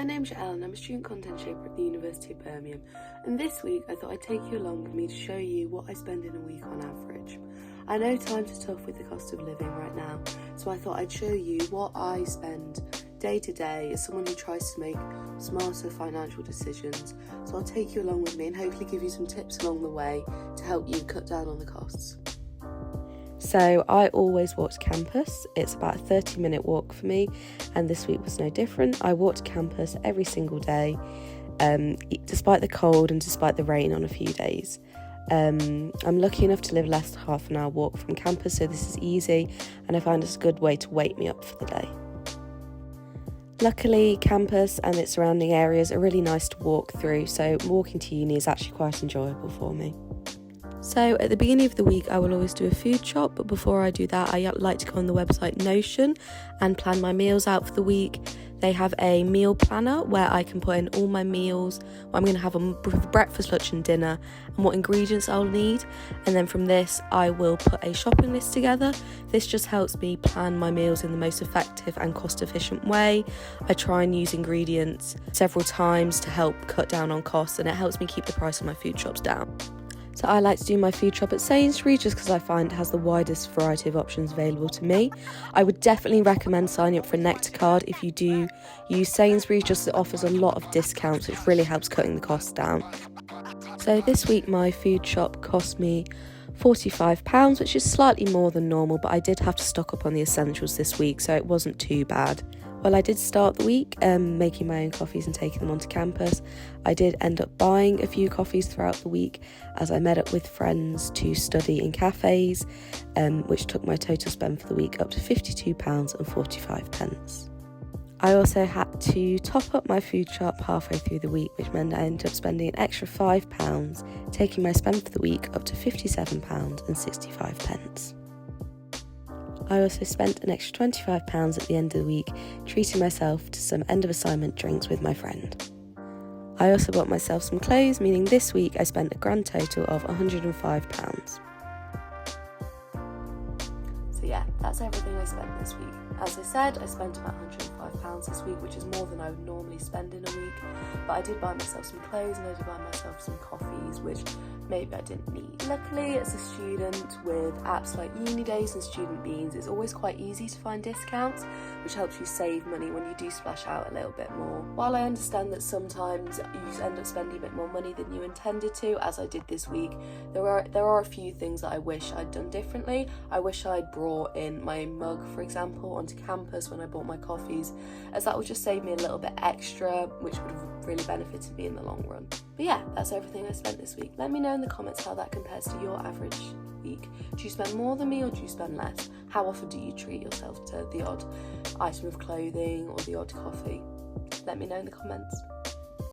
my name's Ellen and I'm a student content shaper at the University of Birmingham, and this week I thought I'd take you along with me to show you what I spend in a week on average. I know times are tough with the cost of living right now, so I thought I'd show you what I spend day to day as someone who tries to make smarter financial decisions. So I'll take you along with me and hopefully give you some tips along the way to help you cut down on the costs. So I always walk to campus. It's about a 30-minute walk for me, and this week was no different. I walk to campus every single day, despite the cold and despite the rain on a few days. I'm lucky enough to live less than half an hour walk from campus, so this is easy, and I find it's a good way to wake me up for the day. Luckily, campus and its surrounding areas are really nice to walk through, so walking to uni is actually quite enjoyable for me. So at the beginning of the week I will always do a food shop, but before I do that I like to go on the website Notion and plan my meals out for the week. They have a meal planner where I can put in all my meals, what I'm going to have on breakfast, lunch and dinner, and what ingredients I'll need, and then from this I will put a shopping list together. This just helps me plan my meals in the most effective and cost efficient way. I try and use ingredients several times to help cut down on costs, and it helps me keep the price of my food shops down. So I like to do my food shop at Sainsbury's just because I find it has the widest variety of options available to me. I would definitely recommend signing up for a Nectar card if you do use Sainsbury's, just it offers a lot of discounts, which really helps cutting the costs down. So this week my food shop cost me £45, which is slightly more than normal, but I did have to stock up on the essentials this week, so it wasn't too bad. Well, I did start the week making my own coffees and taking them onto campus. I did end up buying a few coffees throughout the week as I met up with friends to study in cafes, which took my total spend for the week up to £52.45. I also had to top up my food shop halfway through the week, which meant I ended up spending an extra £5, taking my spend for the week up to £57.65. I also spent an extra £25 at the end of the week, treating myself to some end of assignment drinks with my friend. I also bought myself some clothes, meaning this week I spent a grand total of £105. So yeah, that's everything I spent this week. As I said, I spent about £105 this week, which is more than I would normally spend in a week, but I did buy myself some clothes and I did buy myself some coffees, which maybe I didn't need. Luckily, as a student with apps like Uni Days and Student Beans, it's always quite easy to find discounts, which helps you save money when you do splash out a little bit more. While I understand that sometimes you end up spending a bit more money than you intended to, as I did this week, there are a few things that I wish I'd done differently. I wish I'd brought in my own mug, for example, onto campus when I bought my coffees, as that would just save me a little bit extra, which would have really benefited me in the long run. But yeah, that's everything I spent this week. Let me know in the comments how that compares to your average week. Do you spend more than me or do you spend less? How often do you treat yourself to the odd item of clothing or the odd coffee? Let me know in the comments.